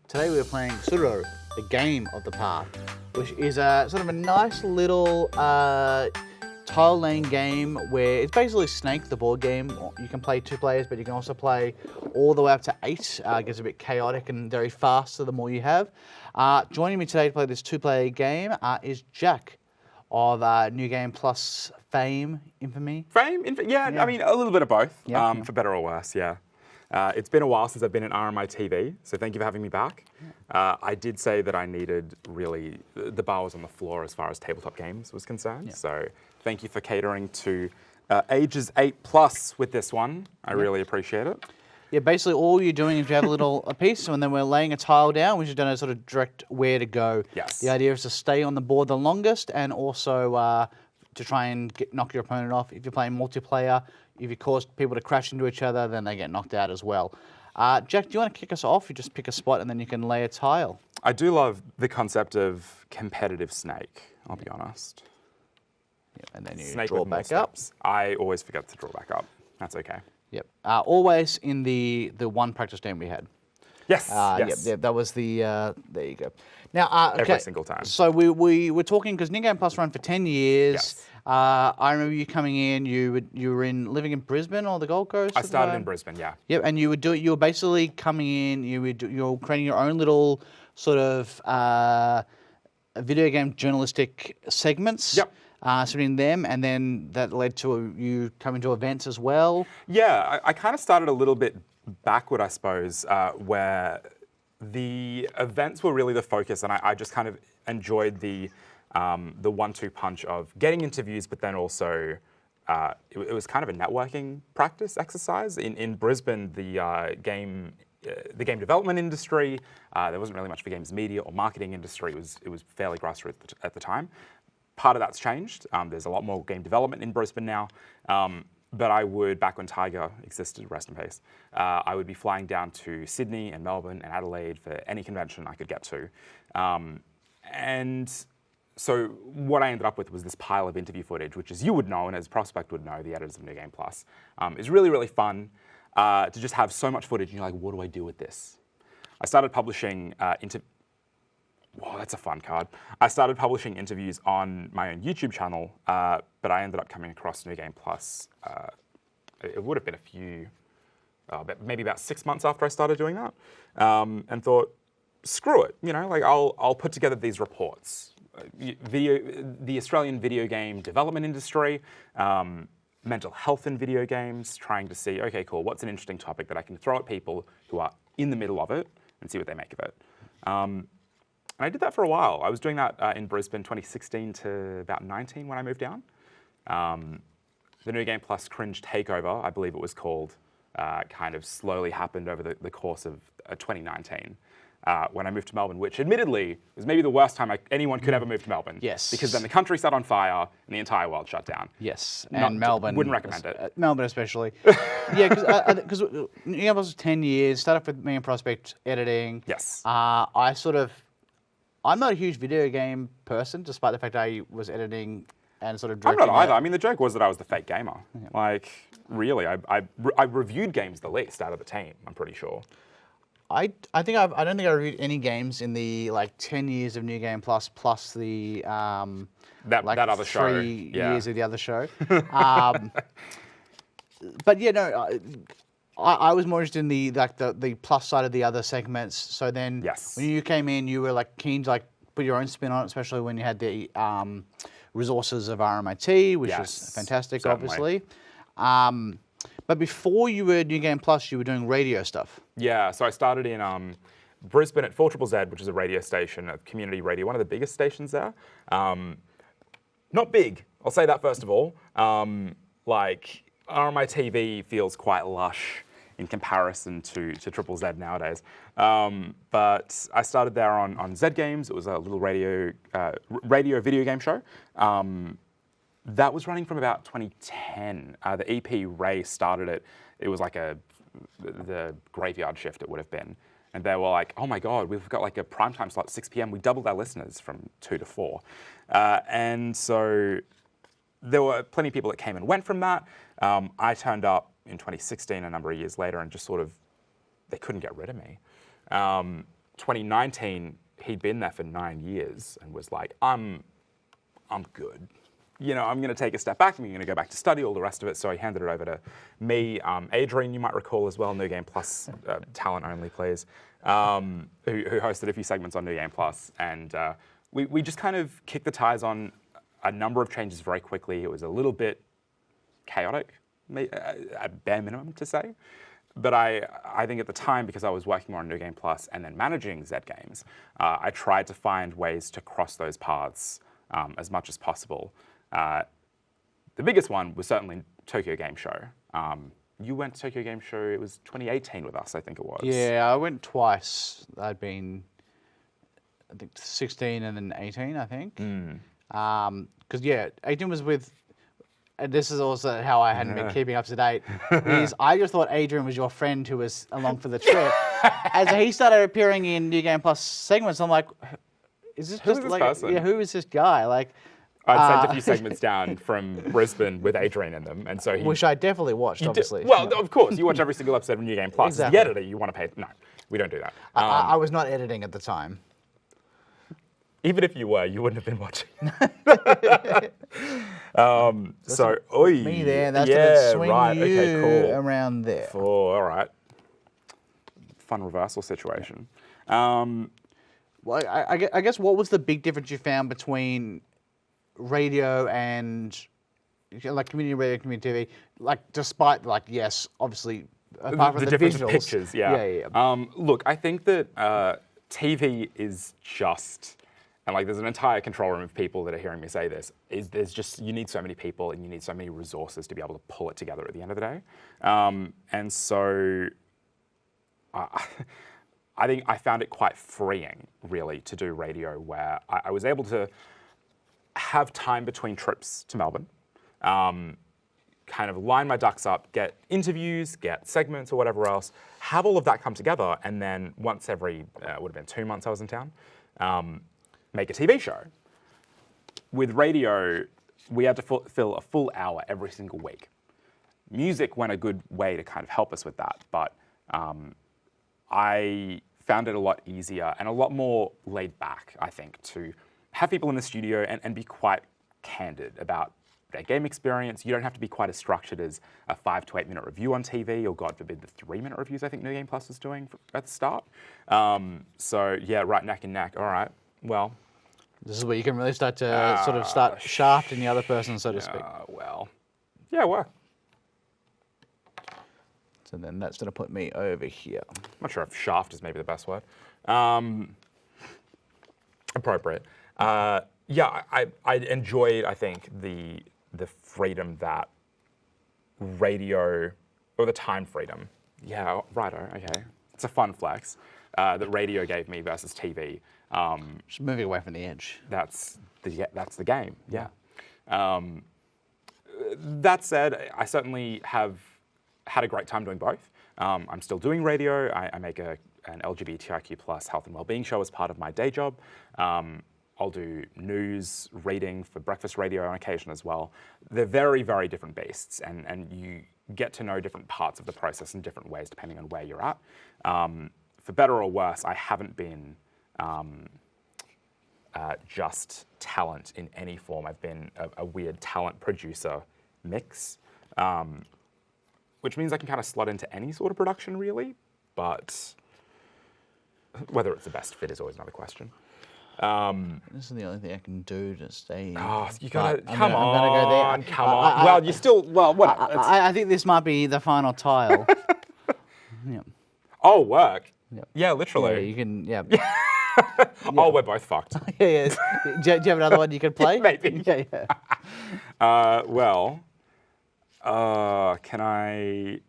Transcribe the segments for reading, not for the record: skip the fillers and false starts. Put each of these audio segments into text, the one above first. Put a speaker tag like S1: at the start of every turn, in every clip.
S1: Today we were playing Tsuro, the game of the path, which is a sort of a nice little tile laying game where it's basically Snake, the board game. You can play 2 players, but you can also play all the way up to 8. It gets a bit chaotic and very fast, so the more you have. Joining me today to play this 2-player game is Jack of New Game Plus fame, infamy.
S2: Yeah, I mean, a little bit of both,
S1: Yeah.
S2: for better or worse, yeah. It's been a while since I've been in RMI TV, so thank you for having me back. I did say that I needed really, the bar was on the floor as far as tabletop games was concerned, so thank you for catering to ages 8+ with this one. I really appreciate it.
S1: Yeah, basically all you're doing is you have a piece, and then we're laying a tile down, which is done a sort of direct where to go.
S2: Yes.
S1: The idea is to stay on the board the longest, and also to try and knock your opponent off. If you're playing multiplayer, if you cause people to crash into each other, then they get knocked out as well. Jack, do you want to kick us off? You just pick a spot, and then you can lay a tile.
S2: I do love the concept of competitive Snake, I'll be honest.
S1: Yeah, and then you
S2: Snake
S1: draw
S2: with more
S1: back up.
S2: steps. I always forget to draw back up. That's okay.
S1: Yep. Always in the one practice game we had.
S2: Yes, yes.
S1: Yep, that was the, there you go. Now, okay.
S2: Every single time.
S1: So we were talking, because New Game Plus ran for 10 years.
S2: Yes.
S1: I remember you coming in, you were living in Brisbane or the Gold Coast?
S2: I started in Brisbane, yeah.
S1: Yep, and you were basically coming in, you were creating your own little sort of video game journalistic segments.
S2: Yep.
S1: Submitting them, and then that led to you coming to events as well.
S2: Yeah, I kind of started a little bit backward, I suppose, where the events were really the focus, and I just kind of enjoyed the 1-2 punch of getting interviews, but then also it was kind of a networking practice exercise. In Brisbane, the game development industry, there wasn't really much for games media or marketing industry. It was fairly grassroots at the time. Part of that's changed. There's a lot more game development in Brisbane now. But I would, back when Tiger existed, rest in peace, I would be flying down to Sydney and Melbourne and Adelaide for any convention I could get to. And so what I ended up with was this pile of interview footage, which, as you would know and as Prospect would know, the editors of New Game Plus, is really, really fun to just have so much footage and you're like, what do I do with this? I started publishing Whoa, that's a fun card. I started publishing interviews on my own YouTube channel, but I ended up coming across New Game Plus. It would have been maybe about 6 months after I started doing that, and thought, screw it, like I'll put together these reports. The Australian video game development industry, mental health in video games, trying to see, okay, cool, what's an interesting topic that I can throw at people who are in the middle of it and see what they make of it. And I did that for a while. I was doing that in Brisbane 2016 to about 19 when I moved down. The New Game Plus Cringe Takeover, I believe it was called, kind of slowly happened over the course of 2019 when I moved to Melbourne, which admittedly was maybe the worst time anyone could ever move to Melbourne.
S1: Yes.
S2: Because then the country set on fire and the entire world shut down.
S1: Yes, and Melbourne.
S2: Wouldn't recommend it.
S1: Melbourne especially. Yeah, because New Game Plus was 10 years, started off with me and Prospect editing.
S2: Yes.
S1: I'm not a huge video game person, despite the fact I was editing and sort of
S2: I'm
S1: directing.
S2: not either. I mean, the joke was that I was the fake gamer. Yeah. Like, really, I reviewed games the least out of the team, I'm pretty sure.
S1: I don't think I reviewed any games in the 10 years of New Game Plus the
S2: that other show.
S1: 3 years of the other show. But yeah, no. I was more interested in the plus side of the other segments. So then, when you came in, you were keen to put your own spin on it, especially when you had the resources of RMIT, which is fantastic,
S2: certainly.
S1: obviously. But before you were New Game Plus, you were doing radio stuff.
S2: Yeah, so I started in Brisbane at 4ZZZ, which is a radio station, a community radio, one of the biggest stations there. Not big, I'll say that first of all. RMI TV feels quite lush in comparison to ZZZ nowadays. But I started there on Z Games. It was a little radio video game show. That was running from about 2010. The EP Ray started it. It was the graveyard shift it would have been. And they were like, oh my God, we've got a primetime slot at 6 p.m. We doubled our listeners from 2 to 4. And so there were plenty of people that came and went from that. I turned up in 2016, a number of years later, and just sort of, they couldn't get rid of me. 2019, he'd been there for 9 years and was like, I'm good. You know, I'm going to take a step back. I'm going to go back to study, all the rest of it. So he handed it over to me. Adrian, you might recall as well, New Game Plus talent only, please, who hosted a few segments on New Game Plus. And we just kind of kicked the tires on a number of changes very quickly. It was a little bit chaotic, at bare minimum to say. But I think at the time, because I was working more on New Game Plus and then managing Z Games, I tried to find ways to cross those paths as much as possible. The biggest one was certainly Tokyo Game Show. You went to Tokyo Game Show, it was 2018 with us, I think it was.
S1: Yeah, I went twice. I'd been, I think, 16 and then 18, I think. Because, yeah, 18 was with, and this is also how I hadn't been keeping up to date, is I just thought Adrian was your friend who was along for the trip. As he started appearing in New Game Plus segments, I'm like, is this just like,
S2: person?
S1: Yeah, who is this guy? Like,
S2: I'd sent a few segments down from Brisbane with Adrian in them, and so he...
S1: Which I definitely watched, obviously.
S2: Well, of course, you watch every single episode of New Game Plus.
S1: Exactly.
S2: As the editor, you want to pay... No, we don't do that.
S1: I was not editing at the time.
S2: Even if you were, you wouldn't have been watching. So, oi.
S1: Me there, that's
S2: yeah,
S1: gonna swing
S2: right,
S1: you
S2: okay, cool.
S1: around there.
S2: Oh, all right. Fun reversal situation.
S1: Well, I guess what was the big difference you found between radio and like community radio, community TV? Like, despite like, yes, obviously, apart from the
S2: difference
S1: visuals,
S2: of pictures, yeah.
S1: Yeah.
S2: Look, I think that TV is just, and like there's an entire control room of people that are hearing me say this, is there's just, you need so many people and you need so many resources to be able to pull it together at the end of the day. And so I think I found it quite freeing, really, to do radio, where I was able to have time between trips to Melbourne, kind of line my ducks up, get interviews, get segments or whatever else, have all of that come together, and then once every, would have been 2 months I was in town, make a TV show. With radio, we had to fill a full hour every single week. Music went a good way to kind of help us with that, but I found it a lot easier and a lot more laid back, I think, to have people in the studio and be quite candid about their game experience. You don't have to be quite as structured as a 5 to 8 minute review on TV, or God forbid the 3-minute reviews I think New Game Plus was doing at the start. So yeah, right neck and neck. All right, well.
S1: This is where you can really start to sort of start shafting the other person, so to speak.
S2: Well, yeah, work.
S1: So then that's going to put me over here.
S2: I'm not sure if shaft is maybe the best word. Appropriate. Yeah, I enjoyed, I think, the freedom that radio, or the time freedom. Yeah, righto, okay. It's a fun flex that radio gave me versus TV.
S1: Just moving away from the edge.
S2: That's the game, yeah. That said, I certainly have had a great time doing both. I'm still doing radio. I make an LGBTIQ plus health and wellbeing show as part of my day job. I'll do news reading for breakfast radio on occasion as well. They're very, very different beasts, and you get to know different parts of the process in different ways depending on where you're at. For better or worse, I haven't been just talent in any form. I've been a weird talent producer mix. Which means I can kind of slot into any sort of production, really, but whether it's the best fit is always another question.
S1: This is the only thing I can do to stay.
S2: Oh, you gotta
S1: I'm
S2: come
S1: gonna go
S2: on,
S1: there.
S2: come on. Well, you still whatever.
S1: I think this might be the final tile. Yeah.
S2: Oh, work.
S1: Yep.
S2: Yeah, literally.
S1: Yeah, you can. Yeah.
S2: Oh, we're both fucked.
S1: Yeah. Do you have another one you could play?
S2: Maybe.
S1: Yeah.
S2: Well. Can I?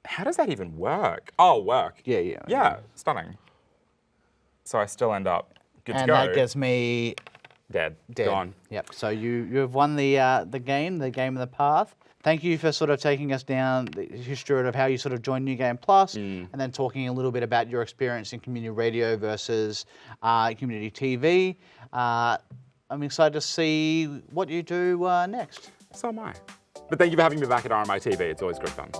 S2: How does that even work? Oh, work.
S1: Yeah.
S2: Yeah, stunning. So I still end up good to
S1: And
S2: go.
S1: that gets me
S2: Dead.
S1: dead.
S2: Gone.
S1: Yep. So you have won the game of the path. Thank you for sort of taking us down the history of how you sort of joined New Game Plus, and then talking a little bit about your experience in community radio versus community TV. I'm excited to see what you do next.
S2: So am I. But thank you for having me back at RMI TV. It's always great fun.